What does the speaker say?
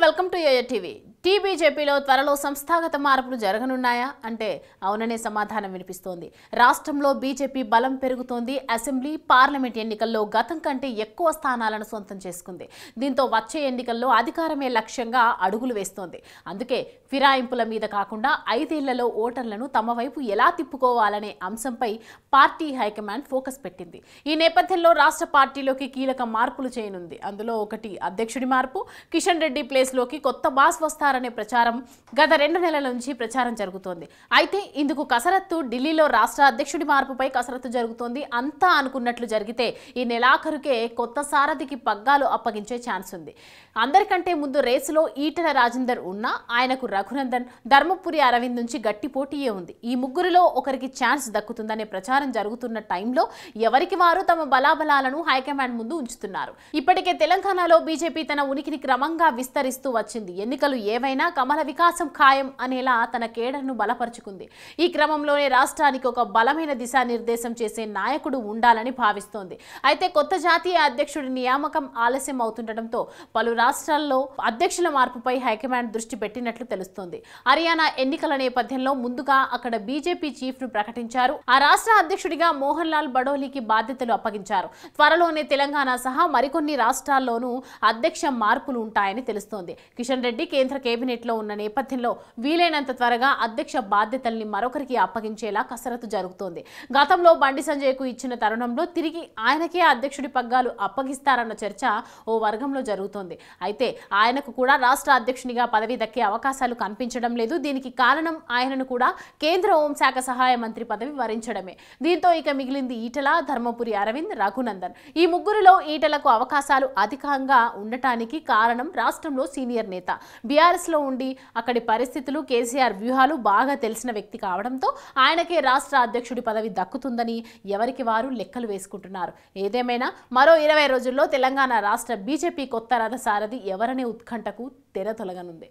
Welcome to YOYO TV. టీబీజేపీలో త్వరలో సంస్థాగత మార్పులు జరగనున్నాయా అంటే అవుననే సమాధానం వినిపిస్తోంది. రాష్ట్రంలో బీజేపీ బలం పెరుగుతోంది. అసెంబ్లీ, పార్లమెంట్ ఎన్నికల్లో గతం కంటే ఎక్కువ స్థానాలను సొంతం చేసుకుంది. దీంతో వచ్చే ఎన్నికల్లో అధికారమే లక్ష్యంగా అడుగులు వేస్తోంది. అందుకే ఫిరాయింపుల మీద కాకుండా 5 ఏళ్లలో ఓటర్లను తమ వైపు ఎలా తిప్పుకోవాలనే అంశంపై పార్టీ హైకమాండ్ ఫోకస్ పెట్టింది. ఈ నేపథ్యంలో రాష్ట్ర పార్టీలోకి కీలక మార్పులు చేయనుంది. అందులో ఒకటి అధ్యక్షుడి మార్పు. కిషన్ రెడ్డి ప్లేస్లోకి కొత్త బాస్ వస్తారనే ప్రచారం గత 2 నెలల నుంచి ప్రచారం జరుగుతోంది. అయితే ఇందుకు కసరత్తు ఢిల్లీలో రాష్ట్ర అధ్యక్షుడి మార్పుపై కసరత్తు జరుగుతోంది. అంతా అనుకున్నట్లు జరిగితే ఈ నెలాఖరుకే కొత్త సారథికి పగ్గాలు అప్పగించే ఛాన్స్ ఉంది. అందరికంటే ముందు రేసులో ఈటెల రాజేందర్ ఉన్నా ఆయనకు రఘునందన్, ధర్మపురి అరవింద్ నుంచి గట్టి పోటీయే ఉంది. ఈ ముగ్గురిలో ఒకరికి ఛాన్స్ దక్కుతుందనే ప్రచారం జరుగుతున్న టైంలో ఎవరికి వారు తమ బలాబలాలను హైకమాండ్ ముందు ఉంచుతున్నారు. ఇప్పటికే తెలంగాణలో బీజేపీ తన ఉనికిని క్రమంగా విస్తరిస్తూ వచ్చింది. ఎన్నికలు ఏవైనా కమల వికాసం ఖాయం అనేలా తన కేడర్ను బలపరుచుకుంది. ఈ క్రమంలోనే రాష్ట్రానికి ఒక బలమైన దిశానిర్దేశం చేసే నాయకుడు ఉండాలని భావిస్తోంది. అయితే కొత్త జాతీయ అధ్యక్షుడి నియామకం ఆలస్యం అవుతుండటంతో పలు రాష్ట్రాల్లో అధ్యక్షుల మార్పుపై హైకమాండ్ దృష్టి పెట్టినట్లు తెలుస్తోంది. హర్యానా ఎన్నికల నేపథ్యంలో ముందుగా అక్కడ బీజేపీ చీఫ్ ను ప్రకటించారు. ఆ రాష్ట్ర అధ్యక్షుడిగా మోహన్ లాల్ బడోలీకి బాధ్యతలు అప్పగించారు. త్వరలోనే తెలంగాణ సహా మరికొన్ని రాష్ట్రాల్లోనూ అధ్యక్ష మార్పులు ఉంటాయని తెలుస్తోంది. కిషన్ రెడ్డి కేంద్ర కేబినెట్ లో ఉన్న నేపథ్యంలో వీలైనంత త్వరగా అధ్యక్ష బాధ్యతల్ని మరొకరికి అప్పగించేలా కసరత్తు జరుగుతోంది. గతంలో బండి సంజయ్ కు ఇచ్చిన తరుణంలో తిరిగి ఆయనకే అధ్యక్షుడి పగ్గాలు అప్పగిస్తారన్న చర్చ ఓ వర్గంలో జరుగుతోంది. అయితే ఆయనకు కూడా రాష్ట్ర అధ్యక్షునిగా పదవి దక్కే అవకాశాలు కనిపించడం లేదు. దీనికి కారణం ఆయనను కూడా కేంద్ర హోంశాఖ సహాయ మంత్రి పదవి వరించడమే. దీంతో ఇక మిగిలింది ఈటెల, ధర్మపురి అరవింద్, రఘునందన్. ఈ ముగ్గురిలో ఈటెలకు అవకాశాలు అధికంగా ఉండటానికి కారణం రాష్ట్రంలో సీనియర్ నేత, బీఆర్ఎస్ లో ఉండి అక్కడి పరిస్థితులు, కేసీఆర్ వ్యూహాలు బాగా తెలిసిన వ్యక్తి కావడంతో ఆయనకే రాష్ట్ర అధ్యక్షుడి పదవి దక్కుతుందని ఎవరికి వారు లెక్కలు వేసుకుంటున్నారు. ఏదేమైనా మరో 20 రోజుల్లో తెలంగాణ రాష్ట్ర బీజేపీ కొత్త రథ సారథి ఎవరనే ఉత్కంఠకు తెర తొలగనుంది.